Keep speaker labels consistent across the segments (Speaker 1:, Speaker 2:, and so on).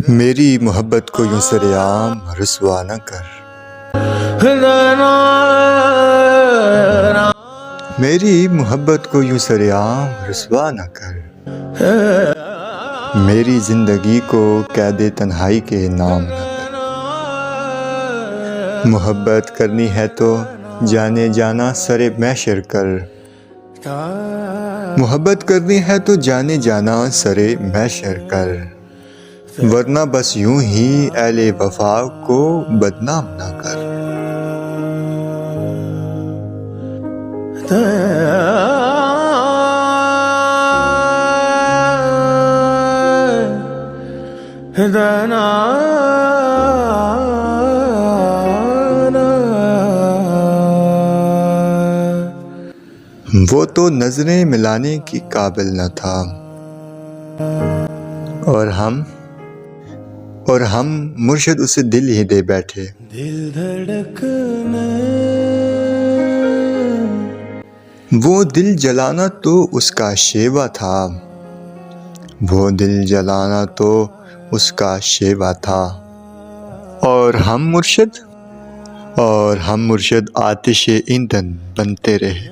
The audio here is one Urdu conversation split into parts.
Speaker 1: میری محبت کو یوں سرعام رسوا نہ کر، میری محبت کو یوں سرعام رسوا نہ کر، میری زندگی کو قید تنہائی کے نام نہ کر۔ محبت کرنی ہے تو جانے جانا سر محشر کر، محبت کرنی ہے تو جانے جانا سر محشر کر، ورنہ بس یوں ہی اہل وفا کو بدنام نہ کر۔ وہ تو نظریں ملانے کی قابل نہ تھا، اور ہم مرشد اسے دل ہی دے بیٹھے۔
Speaker 2: دل دھڑکنے
Speaker 1: وہ دل جلانا تو اس کا شیوا تھا، وہ دل جلانا تو اس کا شیوا تھا، اور ہم مرشد آتش ایندھن بنتے رہے۔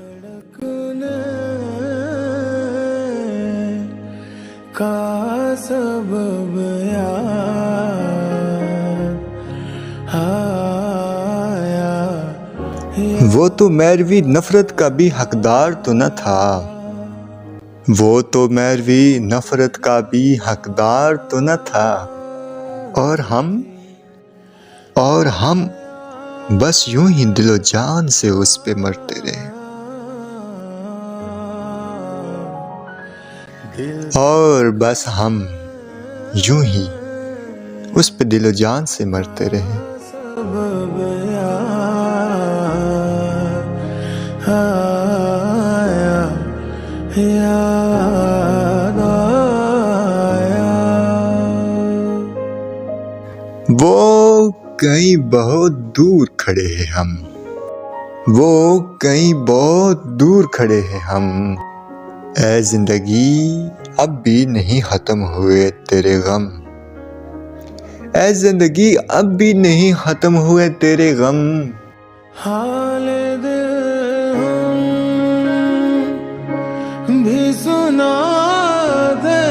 Speaker 2: کا سبب
Speaker 1: وہ تو میروی نفرت کا بھی حقدار تو نہ تھا، وہ تو میروی نفرت کا بھی حقدار تو نہ تھا، اور ہم بس یوں ہی دل و جان سے اس پہ مرتے رہے، اور بس ہم یوں ہی اس پہ دل و جان سے مرتے رہے۔ وہ کہیں بہت دور کھڑے ہیں ہم، وہ کہیں بہت دور کھڑے ہیں ہم، اے زندگی اب بھی نہیں ختم ہوئے تیرے غم، اے زندگی اب بھی نہیں ختم ہوئے تیرے غم،
Speaker 2: حال دل ہم بھی سنا دے،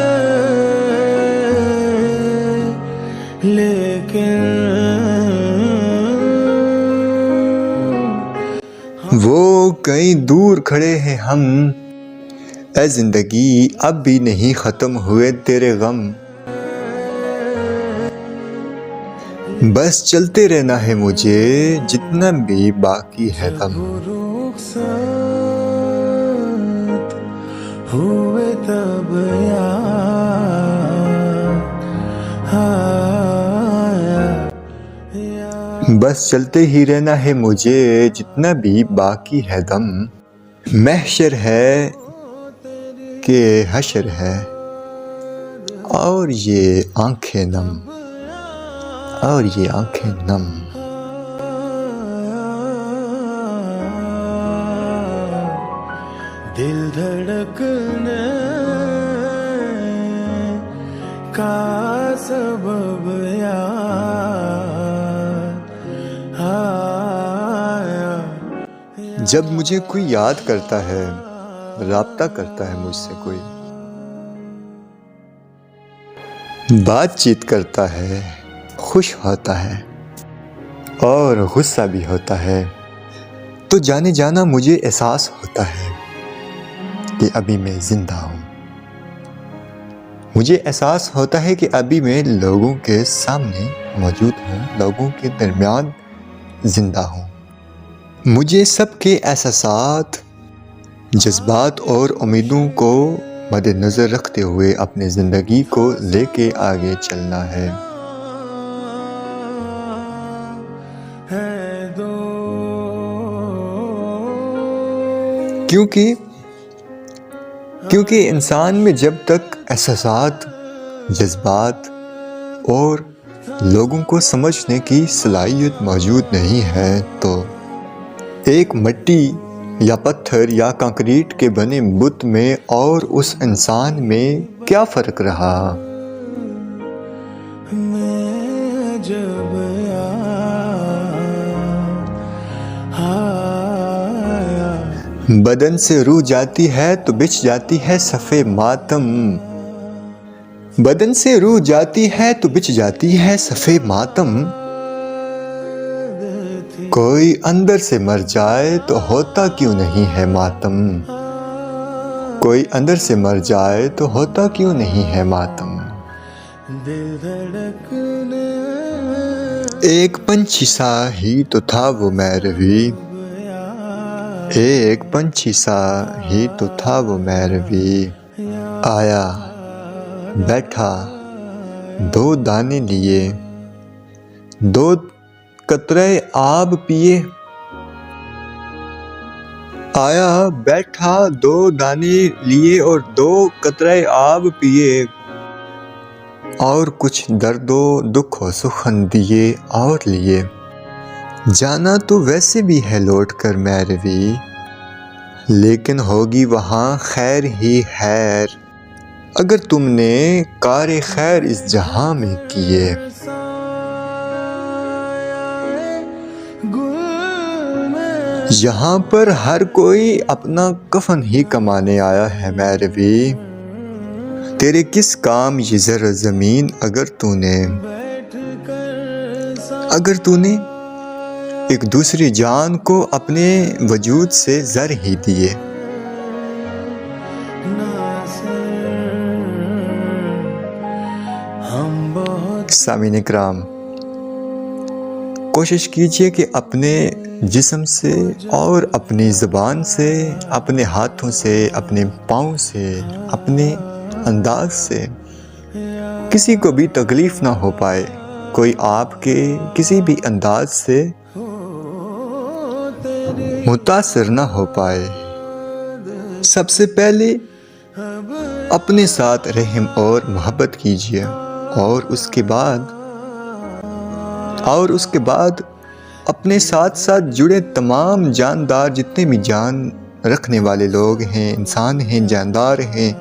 Speaker 2: لیکن
Speaker 1: وہ کہیں دور کھڑے ہیں ہم، اے زندگی اب بھی نہیں ختم ہوئے تیرے غم، بس چلتے رہنا ہے مجھے جتنا بھی باقی ہے غم۔
Speaker 2: رخصت ہوئے تب
Speaker 1: بس چلتے ہی رہنا ہے مجھے جتنا بھی باقی ہے دم، محشر ہے کہ حشر ہے اور یہ آنکھیں نم، اور یہ آنکھیں نم۔
Speaker 2: دل دھڑکنے کا سبب
Speaker 1: جب مجھے کوئی یاد کرتا ہے، رابطہ کرتا ہے مجھ سے کوئی، بات چیت کرتا ہے، خوش ہوتا ہے اور غصہ بھی ہوتا ہے، تو جانے جانا مجھے احساس ہوتا ہے کہ ابھی میں زندہ ہوں، مجھے احساس ہوتا ہے کہ ابھی میں لوگوں کے سامنے موجود ہوں، لوگوں کے درمیان زندہ ہوں۔ مجھے سب کے احساسات، جذبات اور امیدوں کو مد نظر رکھتے ہوئے اپنی زندگی کو لے کے آگے چلنا ہے۔ کیونکہ انسان میں جب تک احساسات، جذبات اور لوگوں کو سمجھنے کی صلاحیت موجود نہیں ہے تو ایک مٹی یا پتھر یا کنکریٹ کے بنے بت میں اور اس انسان میں کیا فرق رہا؟
Speaker 2: میں جب آیا
Speaker 1: بدن سے روح جاتی ہے تو بچھ جاتی ہے صفِ ماتم، بدن سے روح جاتی ہے تو بچھ جاتی ہے صفِ ماتم، کوئی اندر سے مر جائے تو ہوتا کیوں نہیں ہے ماتم، کوئی اندر سے مر جائے تو ہوتا کیوں نہیں ہے ماتم۔
Speaker 2: دل دھڑکنے
Speaker 1: ایک پنچھی سا ہی تو تھا وہ میروی، ایک پنچھی سا ہی تو تھا وہ میروی، آیا بیٹھا دو دانے لیے، دو قطرے آب پیے، آیا بیٹھا دو دانے لیے اور دو قطرے آب پیے، اور کچھ درد و دکھ و سخن دیے اور لیے، جانا تو ویسے بھی ہے لوٹ کر میروی، لیکن ہوگی وہاں خیر ہی خیر، اگر تم نے کار خیر اس جہاں میں کیے۔ یہاں پر ہر کوئی اپنا کفن ہی کمانے آیا ہے میروی، تیرے کس کام یہ زر زمین اگر تو نے ایک دوسری جان کو اپنے وجود سے زر ہی دیے۔ سامعین اکرام، کوشش کیجئے کہ اپنے جسم سے اور اپنی زبان سے، اپنے ہاتھوں سے، اپنے پاؤں سے، اپنے انداز سے کسی کو بھی تکلیف نہ ہو پائے، کوئی آپ کے کسی بھی انداز سے متاثر نہ ہو پائے۔ سب سے پہلے اپنے ساتھ رحم اور محبت کیجئے، اور اس کے بعد اپنے ساتھ ساتھ جڑے تمام جاندار جتنے بھی جان رکھنے والے لوگ ہیں، انسان ہیں، جاندار ہیں،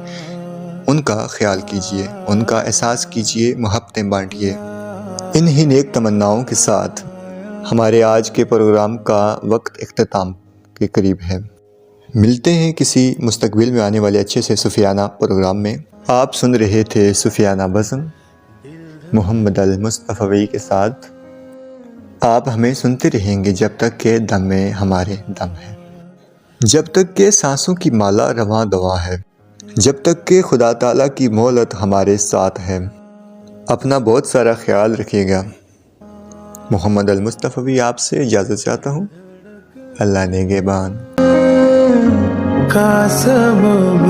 Speaker 1: ان کا خیال کیجئے، ان کا احساس کیجئے، محبتیں بانٹیے۔ انہی نیک تمناؤں کے ساتھ ہمارے آج کے پروگرام کا وقت اختتام کے قریب ہے۔ ملتے ہیں کسی مستقبل میں آنے والے اچھے سے صوفیانہ پروگرام میں۔ آپ سن رہے تھے صوفیانہ بزم محمد المصطفی کے ساتھ۔ آپ ہمیں سنتے رہیں گے جب تک کہ دم میں ہمارے دم ہے، جب تک کہ سانسوں کی مالا رواں دواں ہے، جب تک کہ خدا تعالیٰ کی مہلت ہمارے ساتھ ہے۔ اپنا بہت سارا خیال رکھیے گا۔ محمد المصطفی آپ سے اجازت چاہتا ہوں۔ اللہ نگہبان۔
Speaker 2: کا سبب